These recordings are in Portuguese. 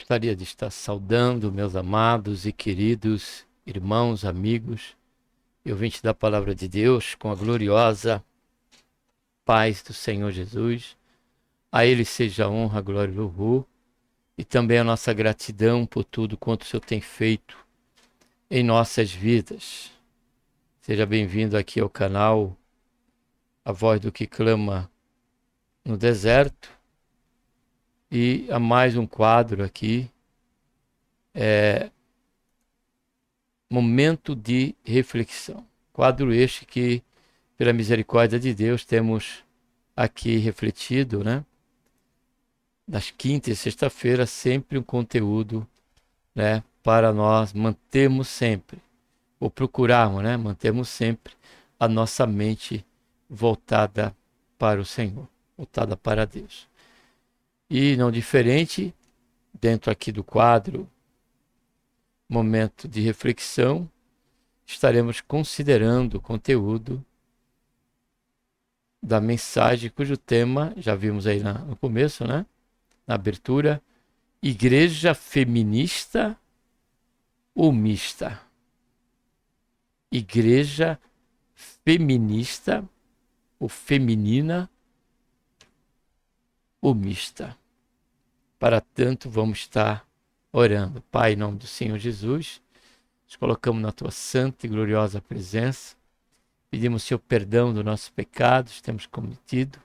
Gostaria de estar saudando meus amados e queridos irmãos, amigos e ouvintes da Palavra de Deus com a gloriosa paz do Senhor Jesus. A Ele seja a honra, a glória e o louvor e também a nossa gratidão por tudo quanto o Senhor tem feito em nossas vidas. Seja bem-vindo aqui ao canal A Voz do que Clama no Deserto e a mais um quadro aqui, Momento de Reflexão. Quadro este que, pela misericórdia de Deus, temos aqui refletido, né? Nas quinta e sexta-feira, sempre um conteúdo, né? Para nós mantermos sempre, ou procurarmos, né? Mantermos sempre a nossa mente voltada para o Senhor, voltada para Deus. E não diferente, dentro aqui do quadro Momento de Reflexão, estaremos considerando o conteúdo da mensagem, cujo tema, já vimos aí no começo, né? Na abertura, Igreja Feminista ou Mista? Igreja Feminista ou Feminina ou Mista? Para tanto, vamos estar orando. Pai, em nome do Senhor Jesus, nos colocamos na Tua santa e gloriosa presença. Pedimos, Senhor, perdão dos nossos pecados que temos cometido.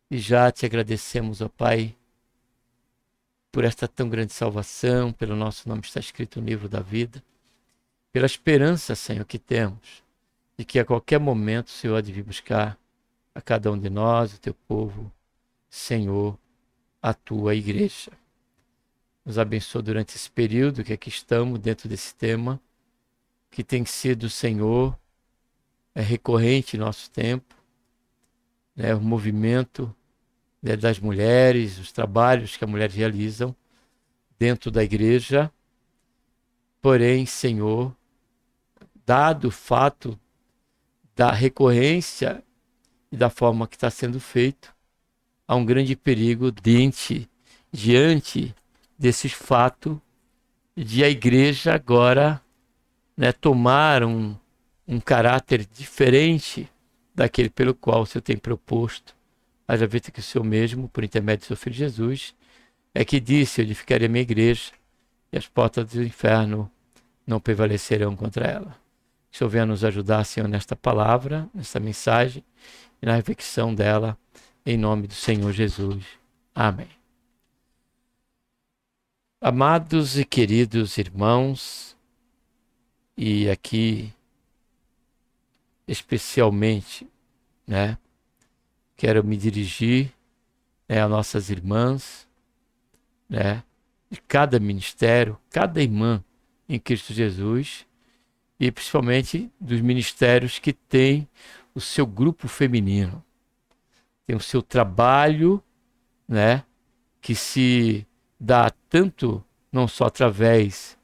E já te agradecemos, ó Pai, por esta tão grande salvação, pelo nosso nome está escrito no livro da vida, pela esperança, Senhor, que temos, de que a qualquer momento o Senhor há de vir buscar a cada um de nós, o Teu povo, Senhor, a Tua igreja. Nos abençoa durante esse período que aqui estamos, dentro desse tema, que tem sido, Senhor, recorrente em nosso tempo, né, o movimento, né, das mulheres, os trabalhos que as mulheres realizam dentro da igreja. Porém, Senhor, dado o fato da recorrência e da forma que está sendo feito, há um grande perigo diante desses fatos de a igreja agora, né, tomar um caráter diferente daquele pelo qual o Senhor tem proposto. Haja vista que o Senhor mesmo, por intermédio do seu Filho Jesus, é que disse: eu edificarei a minha igreja e as portas do inferno não prevalecerão contra ela. Que o Senhor venha nos ajudar, Senhor, nesta palavra, nesta mensagem e na reflexão dela, em nome do Senhor Jesus. Amém. Amados e queridos irmãos, e aqui especialmente, né, quero me dirigir, né, a nossas irmãs, né, de cada ministério, cada irmã em Cristo Jesus, e principalmente dos ministérios que têm o seu grupo feminino, tem o seu trabalho, né, que se dá tanto, não só através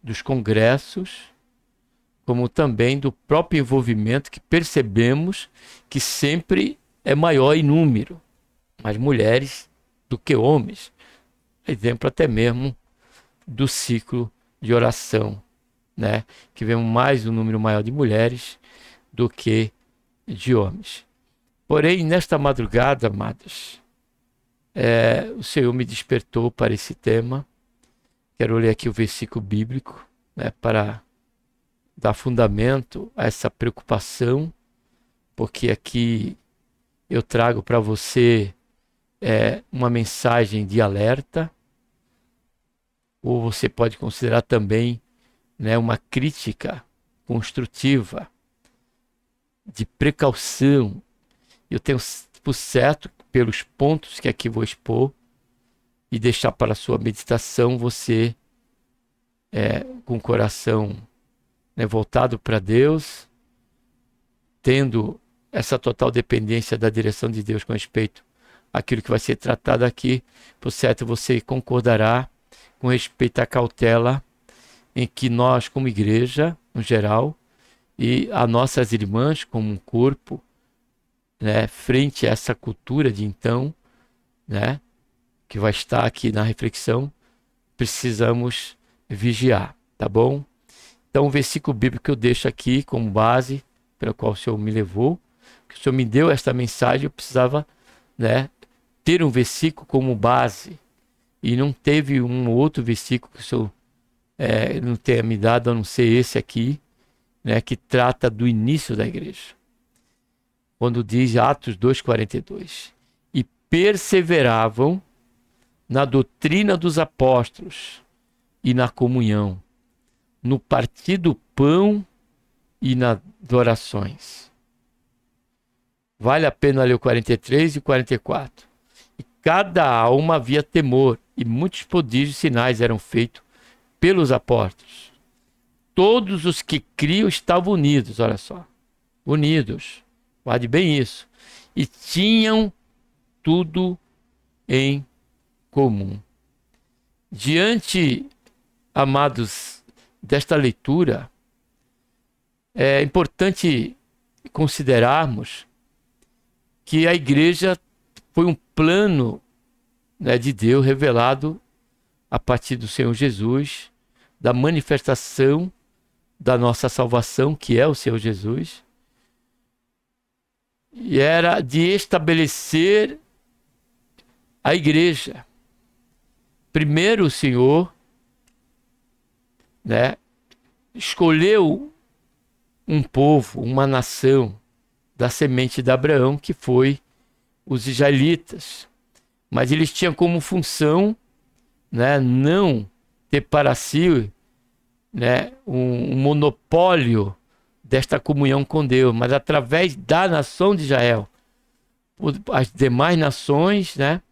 dos congressos, como também do próprio envolvimento que percebemos que sempre é maior em número, mais mulheres do que homens. Exemplo até mesmo do ciclo de oração, né? Que vemos mais um número maior de mulheres do que de homens. Porém, nesta madrugada, amadas, o Senhor me despertou para esse tema. Quero ler aqui o versículo bíblico, né, para dar fundamento a essa preocupação, porque aqui eu trago para você uma mensagem de alerta, ou você pode considerar também, né, uma crítica construtiva, de precaução. Eu tenho por certo, pelos pontos que aqui vou expor e deixar para a sua meditação, você com o coração, né, voltado para Deus, tendo essa total dependência da direção de Deus com respeito àquilo que vai ser tratado aqui, por certo você concordará com respeito à cautela em que nós, como igreja, no geral, e as nossas irmãs como um corpo, né, frente a essa cultura de então, né, que vai estar aqui na reflexão, precisamos vigiar, tá bom? Então, o versículo bíblico que eu deixo aqui como base, pelo qual o Senhor me levou, que o Senhor me deu esta mensagem, eu precisava, né, ter um versículo como base, e não teve um outro versículo que o Senhor não tenha me dado, a não ser esse aqui, né, que trata do início da igreja. Quando diz Atos 2,42, e perseveravam na doutrina dos apóstolos e na comunhão, no partir do pão e nas orações. Vale a pena ler o 43 e o 44. E cada alma havia temor, e muitos prodígios e sinais eram feitos pelos apóstolos. Todos os que criam estavam unidos, olha só, unidos, guarde bem isso, e tinham tudo em comum. Diante, amados, desta leitura, é importante considerarmos que a igreja foi um plano, né, de Deus revelado a partir do Senhor Jesus, da manifestação da nossa salvação, que é o Senhor Jesus, e era de estabelecer a igreja. Primeiro o Senhor, né, escolheu um povo, uma nação da semente de Abraão, que foi os israelitas. Mas eles tinham como função, né, não ter para si, né, um monopólio desta comunhão com Deus, mas através da nação de Israel, as demais nações, né,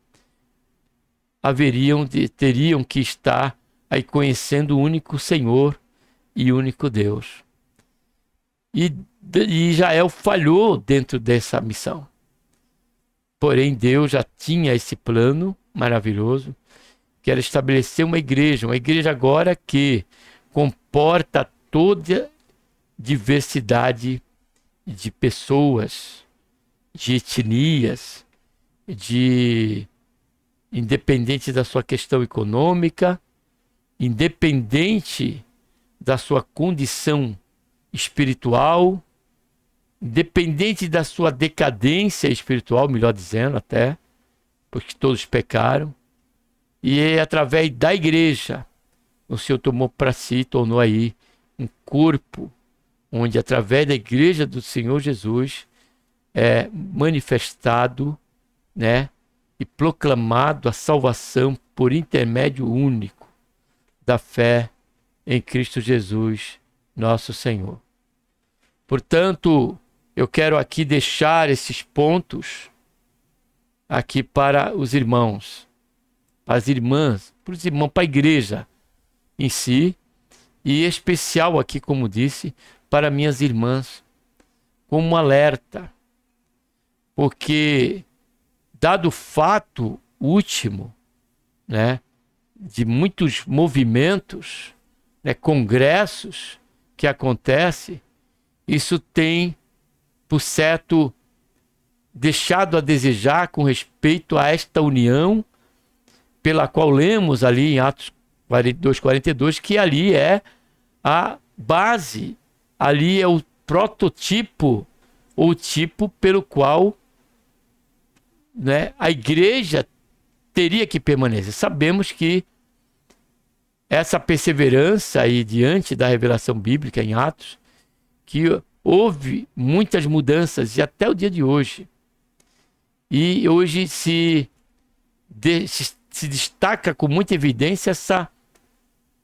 teriam que estar aí conhecendo o único Senhor e único Deus. E Israel falhou dentro dessa missão. Porém, Deus já tinha esse plano maravilhoso, que era estabelecer uma igreja agora que comporta toda diversidade de pessoas, de etnias, independente da sua questão econômica, independente da sua condição espiritual, independente da sua decadência espiritual, melhor dizendo até, porque todos pecaram, e através da igreja, o Senhor tomou para si, tornou aí um corpo, onde através da igreja do Senhor Jesus é manifestado, né, e proclamado a salvação por intermédio único da fé em Cristo Jesus, nosso Senhor. Portanto, eu quero aqui deixar esses pontos aqui para os irmãos, para as irmãs, para os irmãos, para a igreja em si, e em especial aqui, como disse, para minhas irmãs, como um alerta, porque dado o fato último, né, de muitos movimentos, né, congressos que acontecem, isso tem, por certo, deixado a desejar com respeito a esta união, pela qual lemos ali em Atos 2:42, que ali é a base, ali é o prototipo, ou tipo pelo qual, né, a igreja teria que permanecer. Sabemos que essa perseverança aí diante da revelação bíblica em Atos, que houve muitas mudanças e até o dia de hoje. E hoje se destaca com muita evidência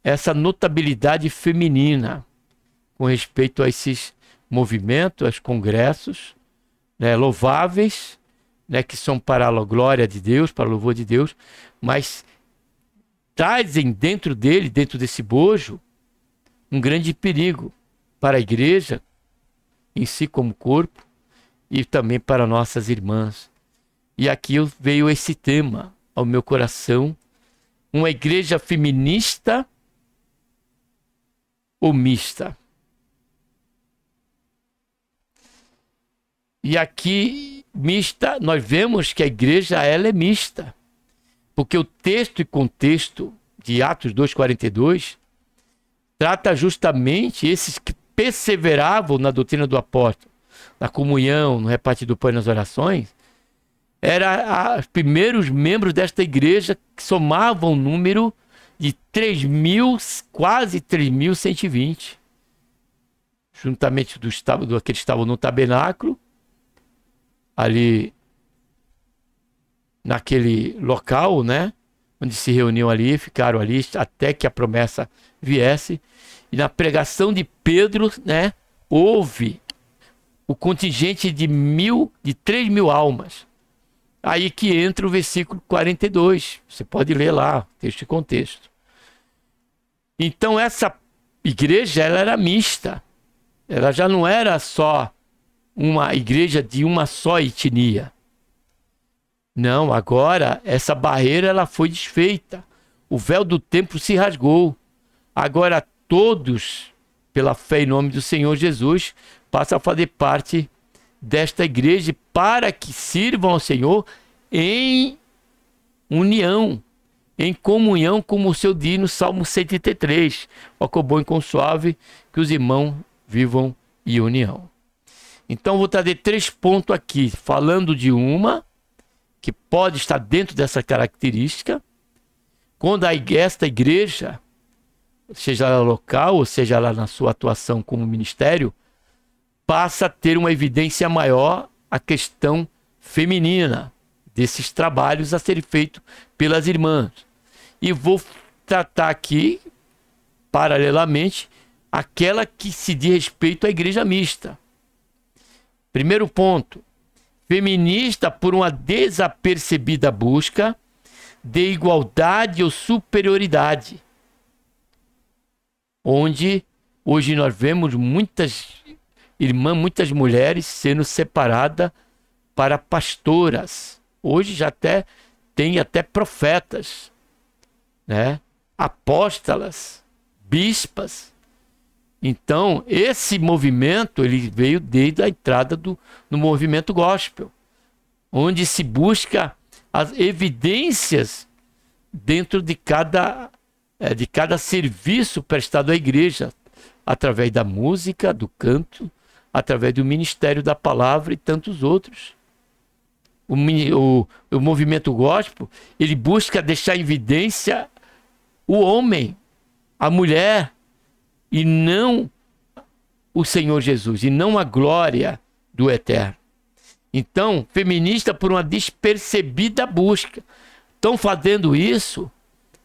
essa notabilidade feminina com respeito a esses movimentos, aos congressos, né, louváveis, né, que são para a glória de Deus, para o louvor de Deus, mas trazem dentro desse bojo, um grande perigo para a igreja em si como corpo e também para nossas irmãs. E aqui veio esse tema ao meu coração: uma igreja feminista ou mista? E aqui, mista, nós vemos que a igreja ela é mista. Porque o texto e contexto de Atos 2,42 trata justamente esses que perseveravam na doutrina do apóstolo, na comunhão, no repartir do pão e nas orações. Eram os primeiros membros desta igreja que somavam um número de 3.000, quase 3.120. Juntamente dos que estavam no tabernáculo, ali naquele local, né? Onde se reuniam ali, ficaram ali até que a promessa viesse. E na pregação de Pedro, né? Houve o contingente de 3.000 almas. Aí que entra o versículo 42. Você pode ler lá, texto e contexto. Então essa igreja, ela era mista. Ela já não era só uma igreja de uma só etnia. Não, agora essa barreira ela foi desfeita. O véu do templo se rasgou. Agora todos, pela fé em nome do Senhor Jesus, passam a fazer parte desta igreja para que sirvam ao Senhor em união, em comunhão, como o seu diz no Salmo 133. Ó, que bom e quão suave que os irmãos vivam em união. Então vou trazer 3 pontos aqui, falando de uma que pode estar dentro dessa característica, quando esta igreja, seja ela local ou seja ela na sua atuação como ministério, passa a ter uma evidência maior a questão feminina desses trabalhos a serem feitos pelas irmãs. E vou tratar aqui, paralelamente, aquela que se diz respeito à igreja mista. Primeiro ponto, feminista por uma desapercebida busca de igualdade ou superioridade, onde hoje nós vemos muitas irmãs, muitas mulheres sendo separadas para pastoras. Hoje já tem até profetas, né? Apóstolas, bispas. Então, esse movimento ele veio desde a entrada no movimento gospel, onde se busca as evidências dentro de cada serviço prestado à igreja, através da música, do canto, através do ministério da palavra e tantos outros. O movimento gospel, ele busca deixar em evidência o homem, a mulher, e não o Senhor Jesus, e não a glória do eterno. Então, feminista por uma despercebida busca. Estão fazendo isso,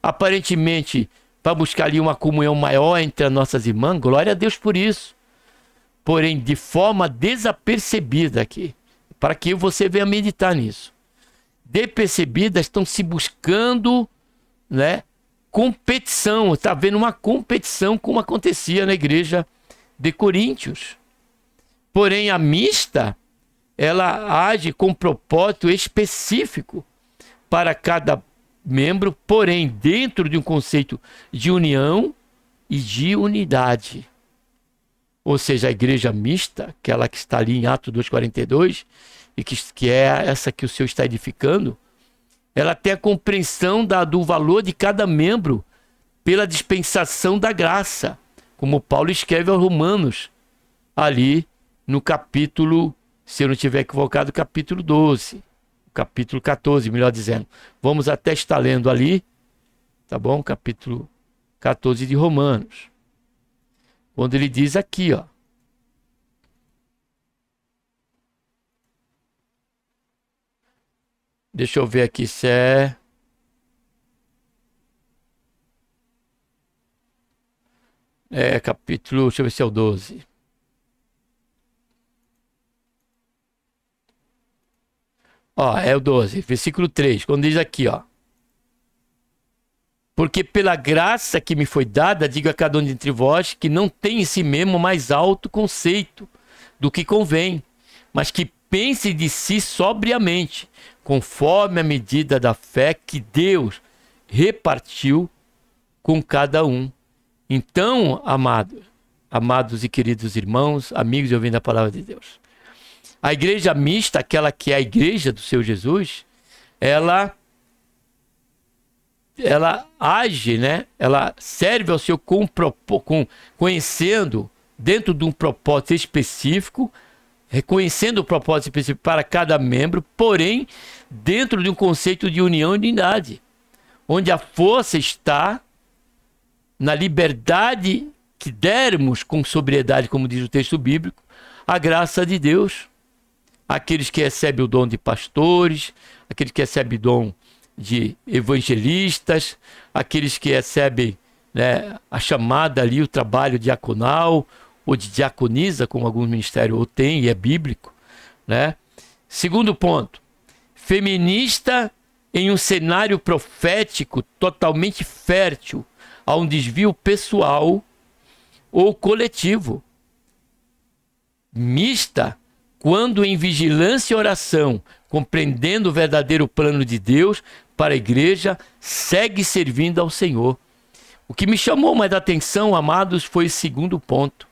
aparentemente, para buscar ali uma comunhão maior entre as nossas irmãs. Glória a Deus por isso. Porém, de forma desapercebida aqui, para que você venha meditar nisso. Despercebidas, estão se buscando, né? Competição, está havendo uma competição como acontecia na igreja de Coríntios. Porém, a mista, ela age com propósito específico para cada membro, porém dentro de um conceito de união e de unidade. Ou seja, a igreja mista, aquela que está ali em Atos 2,42, e que é essa que o Senhor está edificando, ela tem a compreensão do valor de cada membro pela dispensação da graça, como Paulo escreve aos Romanos, ali no capítulo, se eu não estiver equivocado, capítulo 12, capítulo 14, melhor dizendo. Vamos até estar lendo ali, tá bom? Capítulo 14 de Romanos. Quando ele diz aqui, ó. Deixa eu ver aqui se é... capítulo... Deixa eu ver se é o 12. Ó, é o 12, versículo 3. Quando diz aqui, ó. Porque pela graça que me foi dada, digo a cada um dentre vós, que não tem em si mesmo mais alto conceito do que convém, mas que pense de si sobriamente, conforme a medida da fé que Deus repartiu com cada um. Então, amados e queridos irmãos, amigos e ouvindo a palavra de Deus, a igreja mista, aquela que é a igreja do Senhor Jesus, ela ela age, né? Ela serve ao Senhor conhecendo dentro de um propósito específico, reconhecendo o propósito específico para cada membro, porém dentro de um conceito de união e unidade, onde a força está na liberdade que dermos com sobriedade, como diz o texto bíblico, a graça de Deus. Aqueles que recebem o dom de pastores, aqueles que recebem o dom de evangelistas, aqueles que recebem, né, a chamada ali, o trabalho diaconal, ou de diaconisa, como alguns ministérios têm, e é bíblico, né? Segundo ponto, feminista em um cenário profético totalmente fértil a um desvio pessoal ou coletivo. Mista quando em vigilância e oração, compreendendo o verdadeiro plano de Deus para a igreja, segue servindo ao Senhor. O que me chamou mais a atenção, amados, foi o segundo ponto.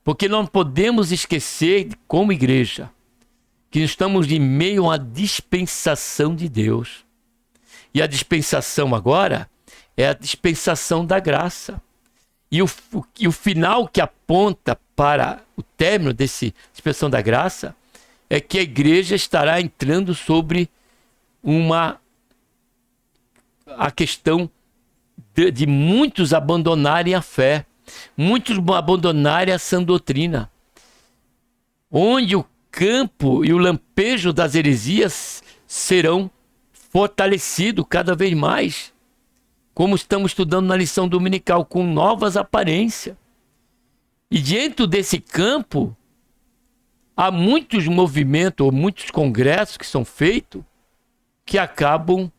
Porque não podemos esquecer, como igreja, que estamos em meio a uma dispensação de Deus. E a dispensação agora é a dispensação da graça. E o final que aponta para o término dessa dispensação da graça é que a igreja estará entrando sobre a questão de muitos abandonarem a fé, muitos abandonarem a sã doutrina, onde o campo e o lampejo das heresias serão fortalecidos cada vez mais, como estamos estudando na lição dominical, com novas aparências. E dentro desse campo, há muitos movimentos, ou muitos congressos que são feitos, que acabam,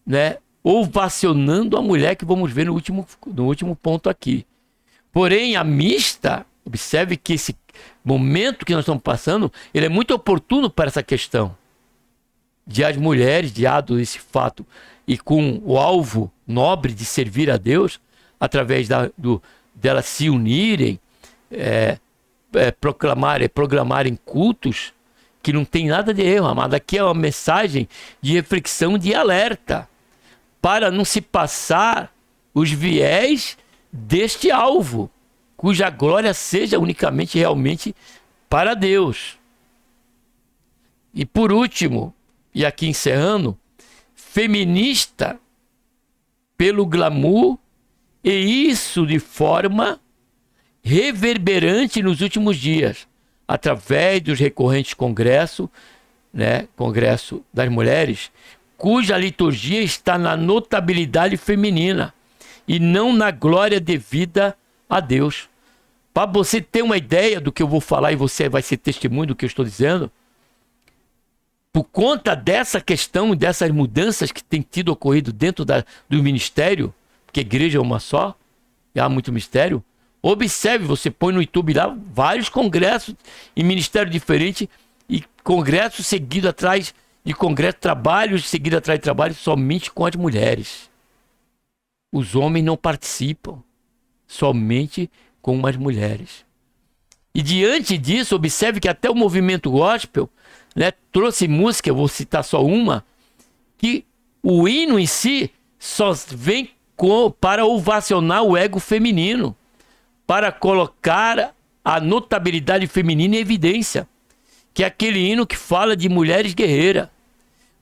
né, ovacionando a mulher, que vamos ver no último ponto aqui. Porém, a mista, observe que esse momento que nós estamos passando, ele é muito oportuno para essa questão de as mulheres, diado esse fato, e com o alvo nobre de servir a Deus, através delas se unirem, proclamarem cultos, que não tem nada de erro, amado. Aqui é uma mensagem de reflexão, de alerta, para não se passar os viés deste alvo, cuja glória seja unicamente realmente para Deus. E por último, e aqui encerrando, feminista pelo glamour, e isso de forma reverberante nos últimos dias, através dos recorrentes congressos, né, Congresso das Mulheres, cuja liturgia está na notabilidade feminina e não na glória devida a Deus. Para você ter uma ideia do que eu vou falar, e você vai ser testemunho do que eu estou dizendo, por conta dessa questão, dessas mudanças que têm ocorrido dentro do ministério, porque a igreja é uma só, e há muito mistério, observe, você põe no YouTube lá vários congressos em ministério diferente, e congresso seguido atrás de congresso, trabalhos seguido atrás de trabalho somente com as mulheres. Os homens não participam, somente com as mulheres. E diante disso, observe que até o movimento gospel, né, trouxe música, eu vou citar só uma, que o hino em si só vem para ovacionar o ego feminino, para colocar a notabilidade feminina em evidência, que é aquele hino que fala de mulheres guerreiras.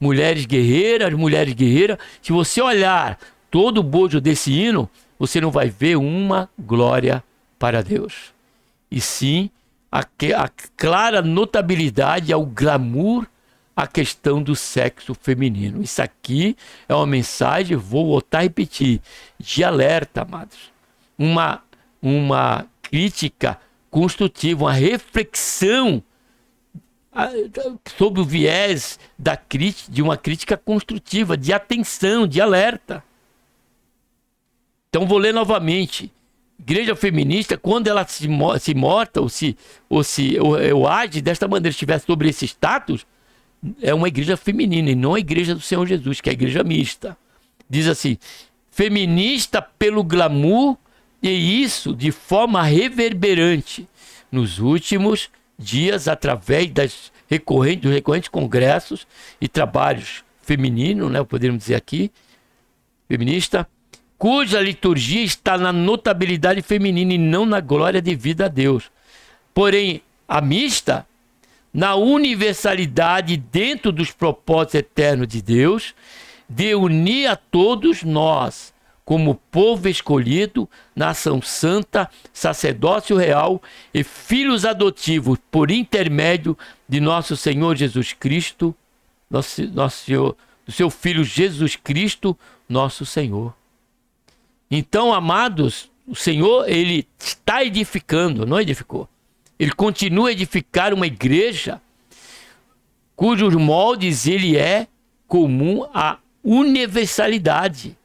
Mulheres guerreiras, mulheres guerreiras. Se você olhar todo o bojo desse hino, você não vai ver uma glória para Deus. E sim, a clara notabilidade ao glamour, a questão do sexo feminino. Isso aqui é uma mensagem, vou voltar a repetir, de alerta, amados. Uma crítica construtiva, uma reflexão sobre o viés de uma crítica construtiva, de atenção, de alerta. Então vou ler novamente. Igreja feminista, quando ela se morta ou age desta maneira, estiver sobre esse status, é uma igreja feminina e não a igreja do Senhor Jesus, que é a igreja mista. Diz assim: feminista pelo glamour, e isso de forma reverberante nos últimos dias, através dos recorrentes congressos e trabalhos femininos, né, podemos dizer aqui, feminista, cuja liturgia está na notabilidade feminina e não na glória devida a Deus. Porém, a mista, na universalidade dentro dos propósitos eternos de Deus, de unir a todos nós, como povo escolhido, nação santa, sacerdócio real e filhos adotivos por intermédio de nosso Senhor Jesus Cristo, do seu Filho Jesus Cristo, nosso Senhor. Então, amados, o Senhor, Ele está edificando, não edificou. Ele continua a edificar uma igreja cujos moldes Ele é comum à universalidade.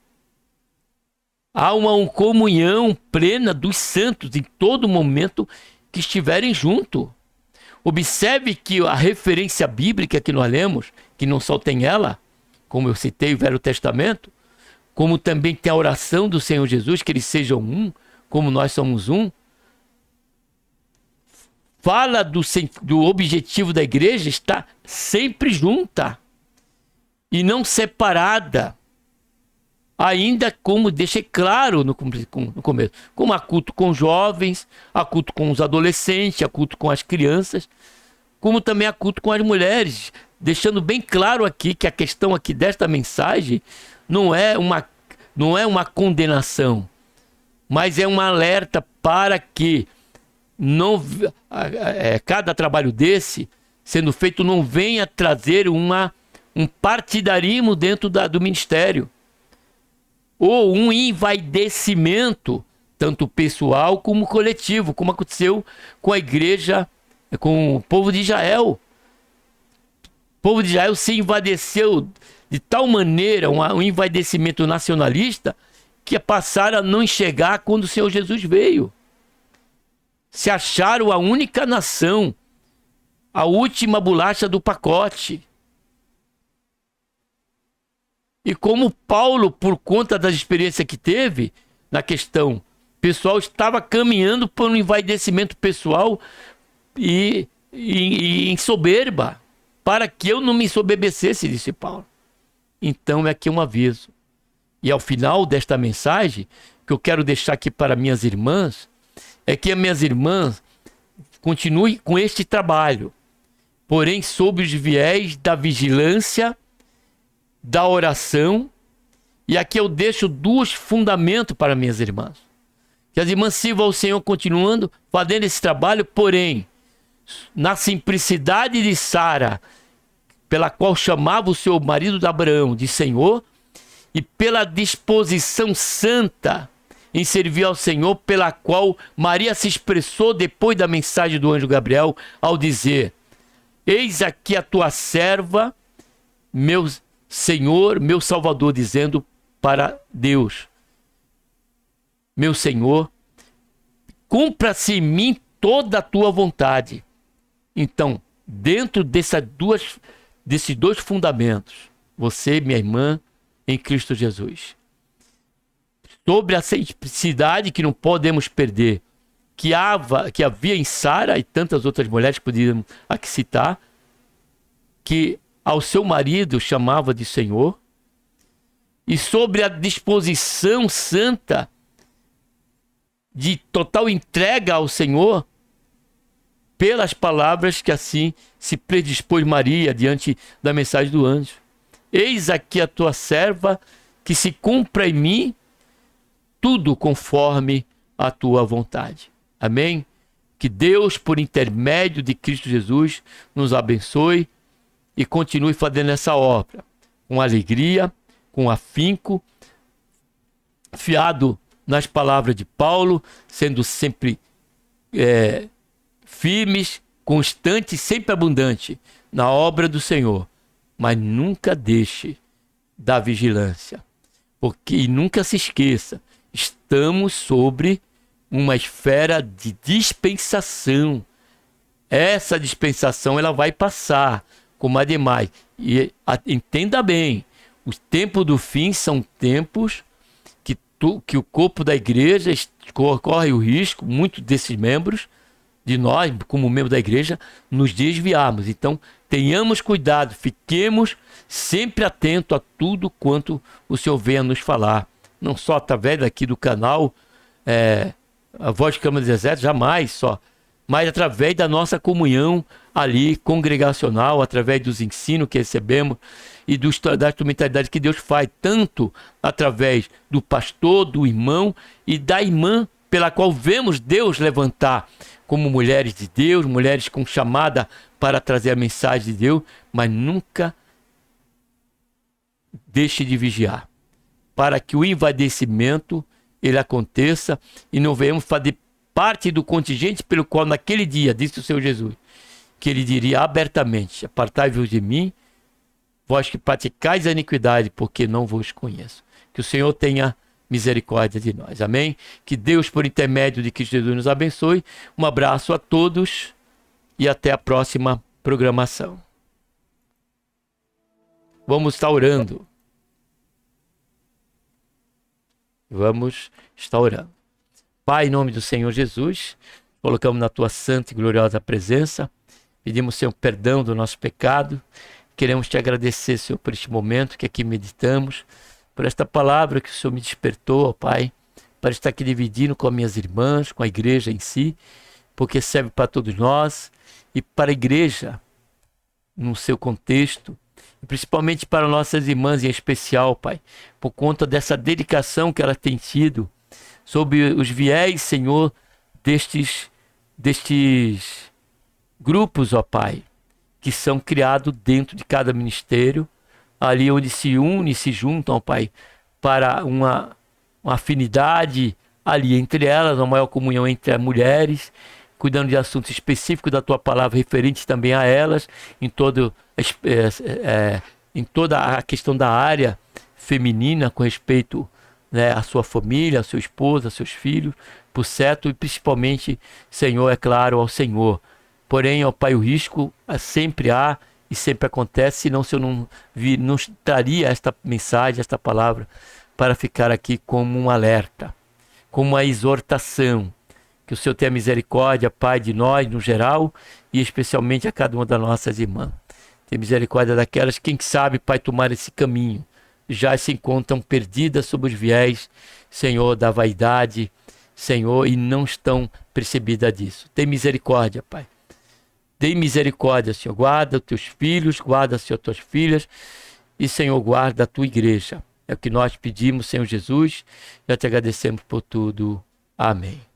Há uma comunhão plena dos santos em todo momento que estiverem juntos. Observe que a referência bíblica que nós lemos, que não só tem ela, como eu citei o Velho Testamento, como também tem a oração do Senhor Jesus, que eles sejam um, como nós somos um, fala do objetivo da igreja estar sempre junta e não separada. Ainda como deixei claro no começo, como há culto com jovens, há culto com os adolescentes, há culto com as crianças, como também há culto com as mulheres, deixando bem claro aqui que a questão aqui desta mensagem não é uma condenação, mas é um alerta para que cada trabalho desse, sendo feito, não venha trazer um partidarismo dentro do ministério, ou um envaidecimento, tanto pessoal como coletivo, como aconteceu com a igreja, com o povo de Israel. O povo de Israel se envaideceu de tal maneira, um envaidecimento nacionalista, que passaram a não enxergar quando o Senhor Jesus veio. Se acharam a única nação, a última bolacha do pacote. E como Paulo, por conta das experiências que teve na questão pessoal, estava caminhando por um envaidecimento pessoal e em soberba, para que eu não me ensoberbecesse, disse Paulo. Então é aqui um aviso. E ao final desta mensagem, que eu quero deixar aqui para minhas irmãs, é que as minhas irmãs continuem com este trabalho, porém sob os viés da vigilância, da oração. E aqui eu deixo dois fundamentos para minhas irmãs. Que as irmãs sirvam ao Senhor continuando fazendo esse trabalho, porém, na simplicidade de Sara, pela qual chamava o seu marido de Abraão de Senhor, e pela disposição santa em servir ao Senhor, pela qual Maria se expressou depois da mensagem do anjo Gabriel, ao dizer: eis aqui a tua serva, meu Senhor, meu Salvador, dizendo para Deus: meu Senhor, cumpra-se em mim toda a tua vontade. Então, dentro desses dois fundamentos, você, minha irmã, em Cristo Jesus, sobre a simplicidade que não podemos perder, que havia em Sara e tantas outras mulheres que podíamos aqui citar, que ao seu marido chamava de Senhor, e sobre a disposição santa de total entrega ao Senhor, pelas palavras que assim se predispôs Maria diante da mensagem do anjo: eis aqui a tua serva, que se cumpra em mim tudo conforme a tua vontade. Amém? Que Deus, por intermédio de Cristo Jesus, nos abençoe e continue fazendo essa obra com alegria, com afinco, fiado nas palavras de Paulo, sendo sempre firmes, constantes, sempre abundante na obra do Senhor, mas nunca deixe da vigilância, porque nunca se esqueça, estamos sobre uma esfera de dispensação. Essa dispensação ela vai passar como a demais. E entenda bem, os tempos do fim são tempos que o corpo da igreja corre o risco, muitos desses membros, de nós, como membro da igreja, nos desviarmos. Então, tenhamos cuidado, fiquemos sempre atentos a tudo quanto o Senhor venha nos falar. Não só através daqui do canal, a Voz de Câmara do Deserto, jamais só, mas através da nossa comunhão ali, congregacional, através dos ensinos que recebemos e da instrumentalidade que Deus faz, tanto através do pastor, do irmão e da irmã, pela qual vemos Deus levantar como mulheres de Deus, mulheres com chamada para trazer a mensagem de Deus, mas nunca deixe de vigiar, para que o envadecimento ele aconteça e não venhamos fazer parte do contingente pelo qual naquele dia, disse o Senhor Jesus, que ele diria abertamente: apartai-vos de mim, vós que praticais a iniquidade, porque não vos conheço. Que o Senhor tenha misericórdia de nós. Amém? Que Deus, por intermédio de Cristo Jesus, nos abençoe. Um abraço a todos e até a próxima programação. Vamos estar orando. Vamos estar orando. Pai, em nome do Senhor Jesus, colocamos na tua santa e gloriosa presença. Pedimos, Senhor, perdão do nosso pecado. Queremos te agradecer, Senhor, por este momento que aqui meditamos, por esta palavra que o Senhor me despertou, ó Pai, para estar aqui dividindo com as minhas irmãs, com a igreja em si, porque serve para todos nós e para a igreja no seu contexto, e principalmente para nossas irmãs em especial, Pai, por conta dessa dedicação que elas têm tido sob os viés, Senhor, destes grupos, ó Pai, que são criados dentro de cada ministério, ali onde se unem, se juntam, ó Pai, para uma afinidade ali entre elas, uma maior comunhão entre as mulheres, cuidando de assuntos específicos da tua palavra, referentes também a elas, em toda a questão da área feminina, com respeito, né, à sua família, à sua esposa, aos seus filhos, por certo, e principalmente, Senhor, é claro, ao Senhor. Porém, ó Pai, o risco sempre há e sempre acontece, senão se eu não traria esta mensagem, esta palavra, para ficar aqui como um alerta, como uma exortação. Que o Senhor tenha misericórdia, Pai, de nós no geral e especialmente a cada uma das nossas irmãs. Tenha misericórdia daquelas, quem sabe, Pai, tomar esse caminho. Já se encontram perdidas sob os viés, Senhor, da vaidade, Senhor, e não estão percebidas disso. Tem misericórdia, Pai. Dê misericórdia, Senhor. Guarda os teus filhos, guarda, Senhor, as tuas filhas e, Senhor, guarda a tua igreja. É o que nós pedimos, Senhor Jesus, e te agradecemos por tudo. Amém.